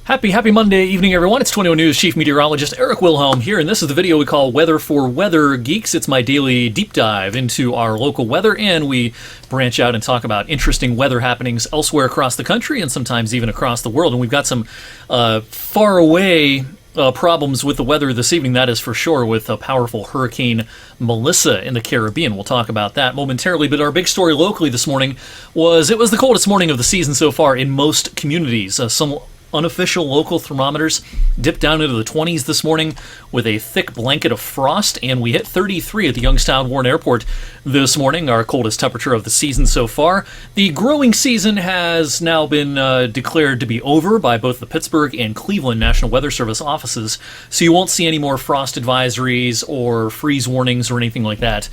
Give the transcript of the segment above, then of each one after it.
Happy Monday evening, everyone. It's 21 News Chief Meteorologist Eric Wilhelm here, and this is the video we call Weather for Weather Geeks. It's my daily deep dive into our local weather, and we branch out and talk about interesting weather happenings elsewhere across the country and sometimes even across the world. And we've got some far away problems with the weather this evening, that is for sure, with a powerful Hurricane Melissa in the Caribbean. We'll talk about that momentarily, but our big story locally this morning was it was the coldest morning of the season so far in most communities. Some unofficial local thermometers dipped down into the 20s this morning with a thick blanket of frost, and we hit 33 at the Youngstown Warren Airport this morning, our coldest temperature of the season so far. The growing season has now been declared to be over by both the Pittsburgh and Cleveland National Weather Service offices, so you won't see any more frost advisories or freeze warnings or anything like that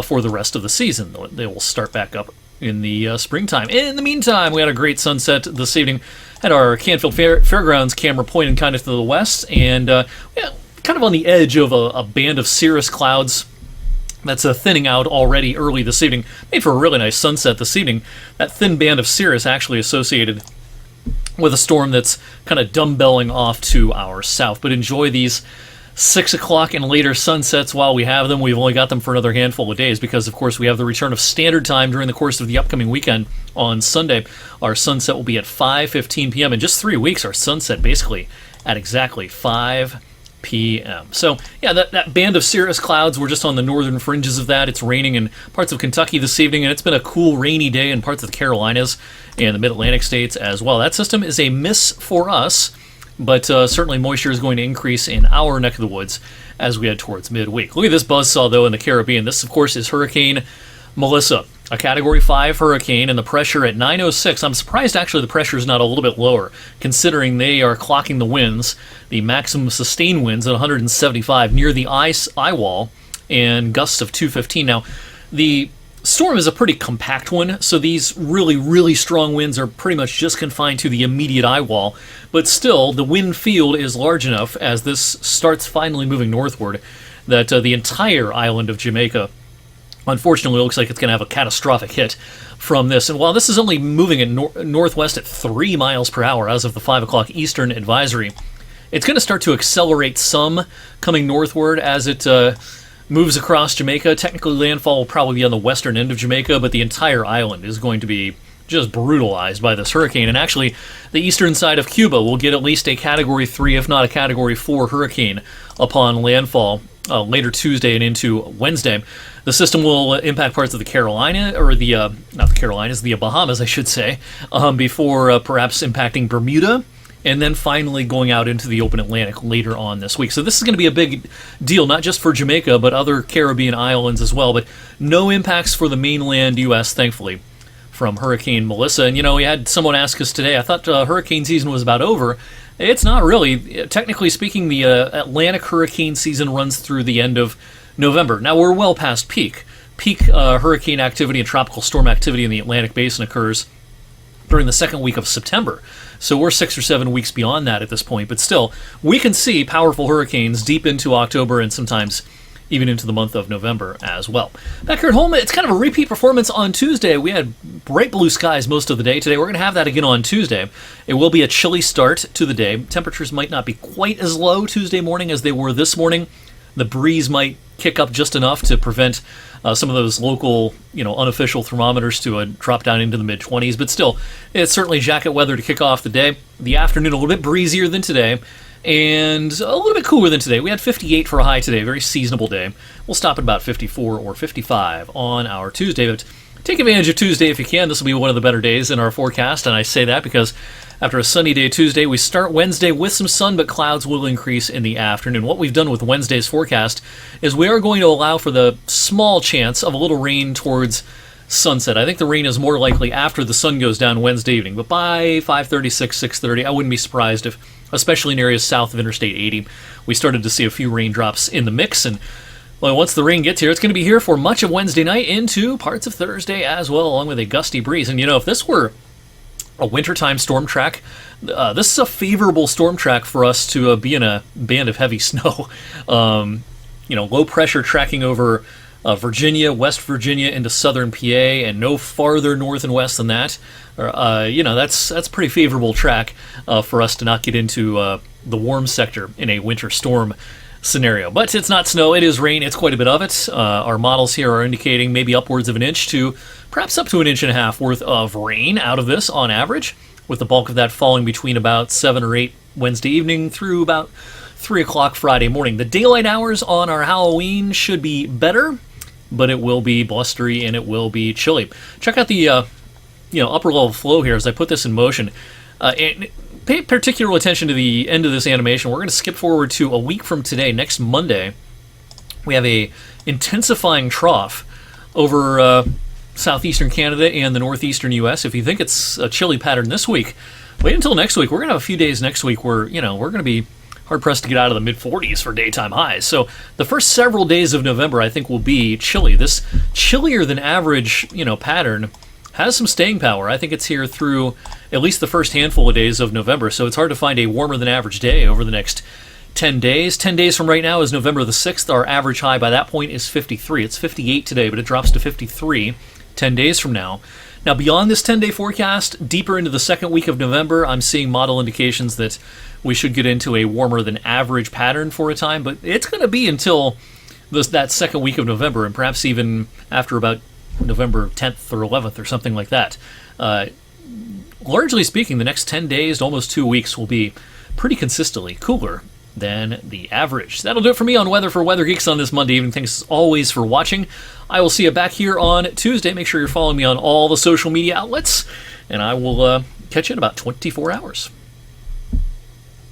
for the rest of the season. They will start back up in the springtime. In the meantime, we had a great sunset this evening. Had our Canfield Fairgrounds camera pointed kind of to the west, and kind of on the edge of a band of cirrus clouds that's thinning out already early this evening. Made for a really nice sunset this evening. That thin band of cirrus actually associated with a storm that's kind of dumbbelling off to our south. But enjoy these 6 o'clock and later sunsets while we have them. We've only got them for another handful of days because, of course, we have the return of standard time during the course of the upcoming weekend on Sunday. Our sunset will be at 5:15 p.m. In just 3 weeks, our sunset basically at exactly 5 p.m. So, yeah, that band of cirrus clouds, we're just on the northern fringes of that. It's raining in parts of Kentucky this evening, and it's been a cool, rainy day in parts of the Carolinas and the Mid-Atlantic states as well. That system is a miss for us, but certainly moisture is going to increase in our neck of the woods as we head towards midweek. Look at this buzzsaw, though, in the Caribbean. This, of course, is Hurricane Melissa, a Category 5 hurricane, and the pressure at 906. I'm surprised, actually, the pressure is not a little bit lower, considering they are clocking the winds, the maximum sustained winds at 175 near the eye wall, and gusts of 215. Now, the storm is a pretty compact one, so these really strong winds are pretty much just confined to the immediate eye wall, but still the wind field is large enough as this starts finally moving northward that the entire island of Jamaica unfortunately looks like it's going to have a catastrophic hit from this. And while this is only moving at northwest at 3 miles per hour as of the 5 o'clock Eastern advisory, it's going to start to accelerate some coming northward as it moves across Jamaica. Technically, landfall will probably be on the western end of Jamaica, but the entire island is going to be just brutalized by this hurricane. And actually, the eastern side of Cuba will get at least a Category 3, if not a Category 4 hurricane upon landfall later Tuesday and into Wednesday. The system will impact parts of the Carolina, or not the Carolinas, the Bahamas, I should say, before perhaps impacting Bermuda, and then finally going out into the open Atlantic later on this week. So this is going to be a big deal, not just for Jamaica, but other Caribbean islands as well. But no impacts for the mainland U.S., thankfully, from Hurricane Melissa. And, we had someone ask us today, I thought hurricane season was about over. It's not really. Technically speaking, the Atlantic hurricane season runs through the end of November. Now, we're well past peak. Peak hurricane activity and tropical storm activity in the Atlantic Basin occurs during the second week of September. So we're 6 or 7 weeks beyond that at this point, but still, we can see powerful hurricanes deep into October and sometimes even into the month of November as well. Back here at home, it's kind of a repeat performance on Tuesday. We had bright blue skies most of the day today. We're going to have that again on Tuesday. It will be a chilly start to the day. Temperatures might not be quite as low Tuesday morning as they were this morning. The breeze might kick up just enough to prevent some of those local, unofficial thermometers to drop down into the mid-20s. But still, it's certainly jacket weather to kick off the day. The afternoon a little bit breezier than today, and a little bit cooler than today. We had 58 for a high today, very seasonable day. We'll stop at about 54 or 55 on our Tuesday. But take advantage of Tuesday if you can. This will be one of the better days in our forecast, and I say that because after a sunny day Tuesday, we start Wednesday with some sun, but clouds will increase in the afternoon. What we've done with Wednesday's forecast is we are going to allow for the small chance of a little rain towards sunset. I think the rain is more likely after the sun goes down Wednesday evening, but by 5:36, 6:30, I wouldn't be surprised if, especially in areas south of Interstate 80, we started to see a few raindrops in the mix. And well, once the rain gets here, it's going to be here for much of Wednesday night into parts of Thursday as well, along with a gusty breeze. And if this were a wintertime storm track, this is a favorable storm track for us to be in a band of heavy snow. Low pressure tracking over Virginia, West Virginia into southern PA, and no farther north and west than that. That's pretty favorable track for us to not get into the warm sector in a winter storm scenario. But it's not snow, it is rain, it's quite a bit of it. Our models here are indicating maybe upwards of an inch to perhaps up to an inch and a half worth of rain out of this on average, with the bulk of that falling between about 7 or 8 Wednesday evening through about 3 o'clock Friday morning. The daylight hours on our Halloween should be better, but it will be blustery and it will be chilly. Check out the upper level flow here as I put this in motion. And pay particular attention to the end of this animation. We're going to skip forward to a week from today, next Monday. We have a intensifying trough over southeastern Canada and the northeastern U.S. If you think it's a chilly pattern this week, wait until next week. We're going to have a few days next week where, we're going to be hard-pressed to get out of the mid-40s for daytime highs. So the first several days of November, I think, will be chilly. This chillier than average, pattern has some staying power. I think it's here through at least the first handful of days of November, so it's hard to find a warmer than average day over the next 10 days. 10 days from right now is November the 6th. Our average high by that point is 53. It's 58 today, but it drops to 53 10 days from now. Now, beyond this 10-day forecast, deeper into the second week of November, I'm seeing model indications that we should get into a warmer than average pattern for a time, but it's going to be until that second week of November, and perhaps even after about November 10th or 11th or something like that. Largely speaking, the next 10 days to almost 2 weeks will be pretty consistently cooler than the average. That'll do it for me on Weather for Weather Geeks on this Monday evening. Thanks as always for watching. I will see you back here on Tuesday. Make sure you're following me on all the social media outlets, and I will catch you in about 24 hours.